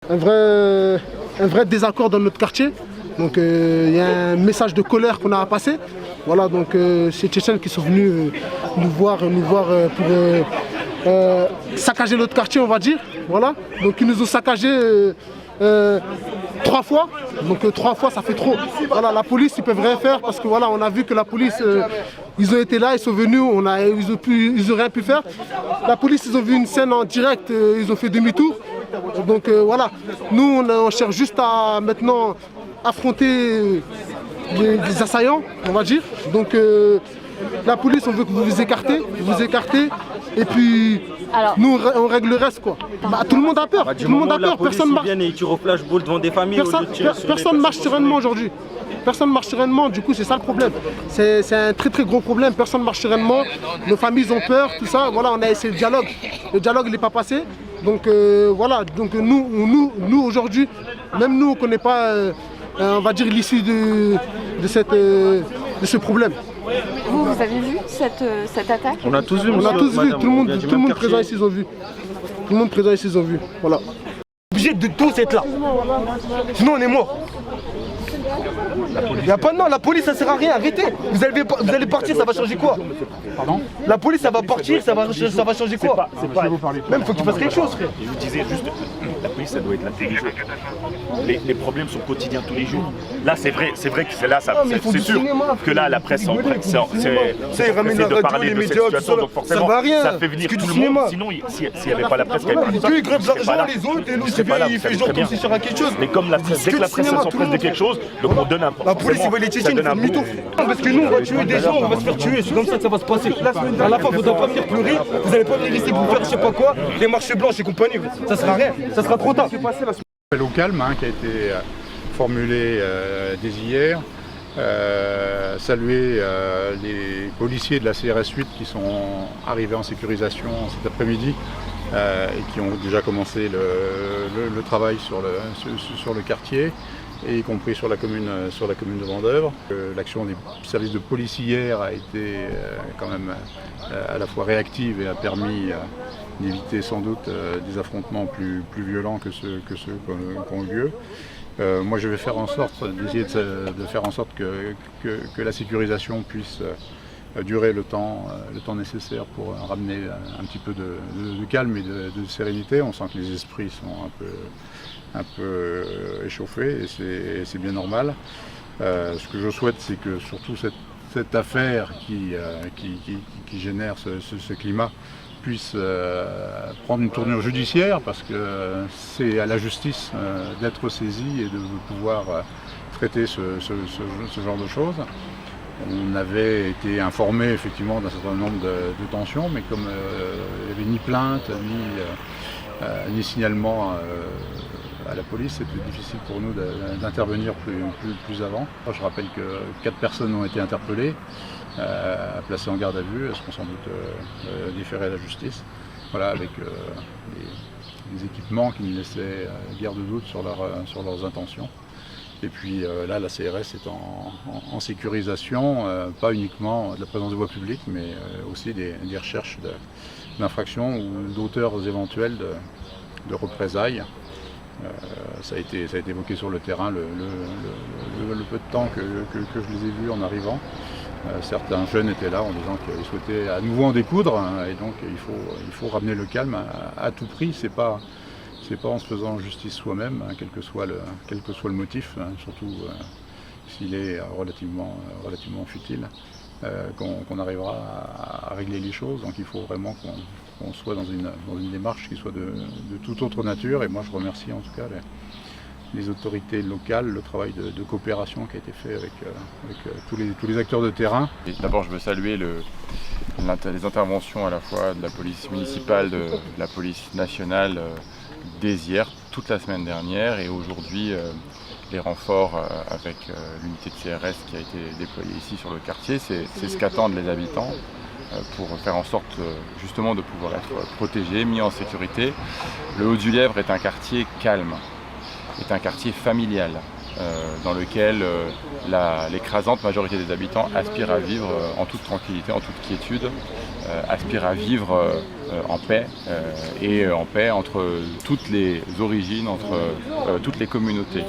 un vrai désaccord dans notre quartier. Donc il y a un message de colère qu'on a à passer. Voilà, donc c'est Tchétchènes qui sont venus nous voir pour saccager notre quartier, on va dire. Voilà, donc ils nous ont saccagé 3 fois. Donc 3 fois, ça fait trop. Voilà, la police, ils peuvent rien faire parce que voilà, on a vu que la police, ils ont été là, ils sont venus, ils ont rien pu faire. La police, ils ont vu une scène en direct, ils ont fait demi-tour. Donc voilà, nous on cherche juste à maintenant affronter les assaillants, on va dire. Donc la police, on veut que vous vous écartez, et puis alors, nous on règle le reste quoi. Bah, tout le monde a peur, tout le monde a peur, personne marche. Et tu reflashball devant des familles. Personne marche sereinement aujourd'hui. Personne marche sereinement, du coup c'est ça le problème. C'est un très gros problème, personne marche sereinement, nos familles ont peur, tout ça. Voilà, on a essayé le dialogue il n'est pas passé. Donc voilà, donc nous aujourd'hui, même nous on ne connaît pas, on va dire l'issue de ce problème. Vous avez vu cette attaque? On a tous vu, tout le monde présent ici ils ont vu. Tout le monde présent ici ils ont vu, voilà. Obligé de tous être là, sinon on est mort. Il n'y a pas de non, la police ça sert à rien, arrêtez. Vous allez partir, ça va changer quoi? Pardon? La police ça va partir, ça va changer quoi? Même faut que tu fasses quelque chose, frère. Je vous disais juste, la police ça doit être là tous les jours. Les problèmes sont quotidiens tous les jours. Là c'est vrai que c'est là, c'est sûr que là la presse c'est de parler de cette situation, donc forcément ça fait venir tout le monde. Sinon s'il n'y avait pas la presse qui avait parlé, ils grèvent l'argent, les autres, et nous il fait genre comme si sur quelque chose. Mais comme dès que la presse s'empresse de quelque chose, donc on donne un la police, ils veulent les Tchétchènes, ils font demi-tour. Parce que nous, on va tuer des gens, on va se faire tuer. C'est comme ça que ça va se passer. À la fin, faudra pas venir pleurer. Vous allez pas venir ici pour faire je sais pas quoi, les marches blanches et compagnie. Ça sera rien, ça sera trop tard. Appel au calme qui a été formulé dès hier. Saluer les policiers de la CRS 8 qui sont arrivés en sécurisation cet après-midi et qui ont déjà commencé le travail sur le quartier, et y compris sur la commune de Vendeuvre. L'action des services de police hier a été quand même à la fois réactive et a permis d'éviter sans doute des affrontements plus violents que ceux qui ont eu lieu. Moi je vais faire en sorte d'essayer de faire en sorte que la sécurisation puisse durer le temps nécessaire pour ramener un petit peu de calme et de sérénité. On sent que les esprits sont un peu échauffés et c'est bien normal. Ce que je souhaite, c'est que surtout cette affaire qui génère ce climat puisse prendre une tournure judiciaire, parce que c'est à la justice d'être saisie et de pouvoir traiter ce genre de choses. On avait été informé effectivement d'un certain nombre de tensions, mais comme il n'y avait ni plainte ni signalement à la police, c'était difficile pour nous d'intervenir plus avant. Je rappelle que 4 personnes ont été interpellées, placées en garde à vue. Elles seront sans doute déférées à la justice. Voilà, avec des équipements qui ne laissaient guère de doute sur leurs intentions. Et puis là, la CRS est en sécurisation, pas uniquement de la présence de voies publiques, mais aussi des recherches d'infractions ou d'auteurs éventuels de représailles. Ça a été évoqué sur le terrain le peu de temps que je les ai vus en arrivant. Certains jeunes étaient là en disant qu'ils souhaitaient à nouveau en découdre, et donc il faut ramener le calme à tout prix. C'est pas en se faisant justice soi-même, quel que soit le motif, surtout s'il est relativement futile, qu'on arrivera à régler les choses. Donc il faut vraiment qu'on soit dans une démarche qui soit de toute autre nature. Et moi je remercie en tout cas les autorités locales, le travail de coopération qui a été fait avec tous les acteurs de terrain. D'abord je veux saluer les interventions à la fois de la police municipale, de la police nationale dès hier, toute la semaine dernière, et aujourd'hui les renforts avec l'unité de CRS qui a été déployée ici sur le quartier. C'est ce qu'attendent les habitants pour faire en sorte justement de pouvoir être protégés, mis en sécurité. Le Haut-du-Lièvre est un quartier calme, est un quartier familial. dans lequel l'écrasante majorité des habitants aspirent à vivre en toute tranquillité, en toute quiétude, aspirent à vivre en paix et en paix entre toutes les origines, entre toutes les communautés.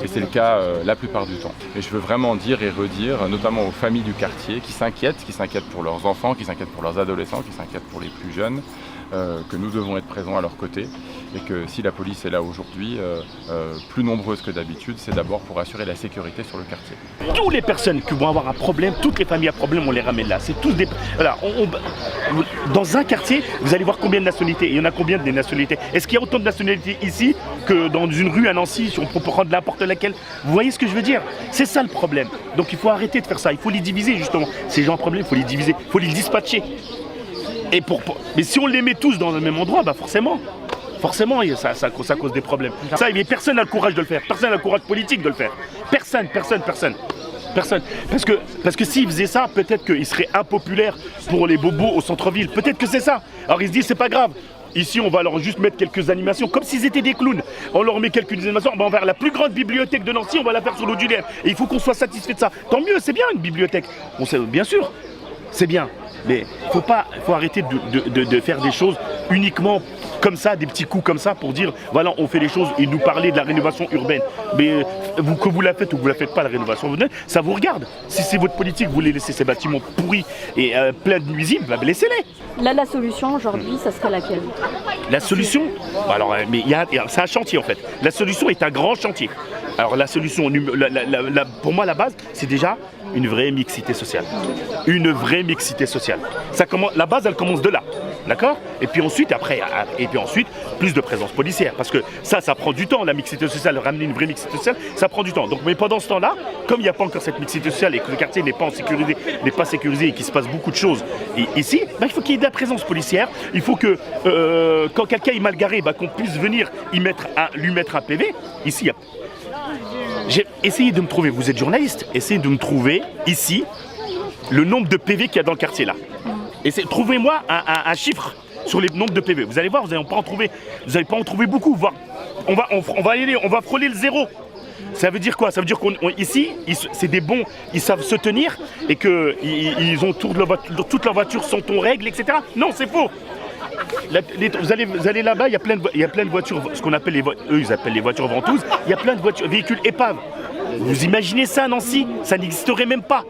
Et c'est le cas la plupart du temps. Et je veux vraiment dire et redire, notamment aux familles du quartier qui s'inquiètent pour leurs enfants, qui s'inquiètent pour leurs adolescents, qui s'inquiètent pour les plus jeunes, que nous devons être présents à leur côté et que si la police est là aujourd'hui, plus nombreuse que d'habitude, c'est d'abord pour assurer la sécurité sur le quartier. Toutes les personnes qui vont avoir un problème, toutes les familles à problème, on les ramène là. C'est tous des... Voilà, dans un quartier, vous allez voir combien de nationalités. Il y en a combien de nationalités? Est-ce qu'il y a autant de nationalités ici que dans une rue à Nancy, si on peut prendre n'importe laquelle? Vous voyez ce que je veux dire? C'est ça le problème. Donc il faut arrêter de faire ça. Il faut les diviser justement. Ces gens à problème, il faut les diviser. Il faut les dispatcher. Mais si on les met tous dans le même endroit, bah forcément, ça cause des problèmes. Ça, mais personne n'a le courage de le faire. Personne n'a le courage politique de le faire. Personne. Parce que s'ils faisaient ça, peut-être qu'ils seraient impopulaires pour les bobos au centre-ville. Peut-être que c'est ça. Alors ils se disent, c'est pas grave. Ici, on va leur juste mettre quelques animations, comme s'ils étaient des clowns. On leur met quelques animations, on va vers la plus grande bibliothèque de Nancy, on va la faire sur l'eau du Lèvre. Et il faut qu'on soit satisfait de ça. Tant mieux, c'est bien une bibliothèque. On sait, bien sûr, c'est bien. Mais faut arrêter de faire des choses uniquement comme ça, des petits coups comme ça pour dire voilà, on fait les choses et nous parler de la rénovation urbaine. Mais que vous la faites ou que vous la faites pas, la rénovation urbaine, ça vous regarde. Si c'est votre politique, vous voulez laisser ces bâtiments pourris et pleins de nuisibles, bah, laissez-les. Là, la solution aujourd'hui, ça serait laquelle? La solution, alors, mais c'est un chantier en fait. La solution est un grand chantier. Alors la solution, pour moi la base, c'est déjà une vraie mixité sociale. Une vraie mixité sociale. La base, elle commence de là. D'accord? Et puis ensuite, plus de présence policière. Parce que ça prend du temps, la mixité sociale, ramener une vraie mixité sociale, ça prend du temps. Donc, mais pendant ce temps-là, comme il n'y a pas encore cette mixité sociale et que le quartier n'est pas sécurisé et qu'il se passe beaucoup de choses ici, bah, il faut qu'il y ait de la présence policière. Il faut que quand quelqu'un est mal garé, bah, qu'on puisse venir lui mettre un PV. Ici, j'ai essayé de me trouver, vous êtes journaliste, essayez de me trouver ici le nombre de PV qu'il y a dans le quartier là. Trouvez-moi un chiffre sur les nombres de PV. Vous allez voir, vous n'allez pas en trouver beaucoup. On va frôler le zéro. Ça veut dire quoi? Ça veut dire qu'ici, c'est des bons, ils savent se tenir et qu'ils ont toutes leurs voitures sont en règle, etc. Non, c'est faux. Vous allez là-bas, il y a plein de voitures, ce qu'on appelle ils appellent les voitures ventouses. Il y a plein de véhicules épaves. Vous imaginez ça à Nancy? Ça n'existerait même pas.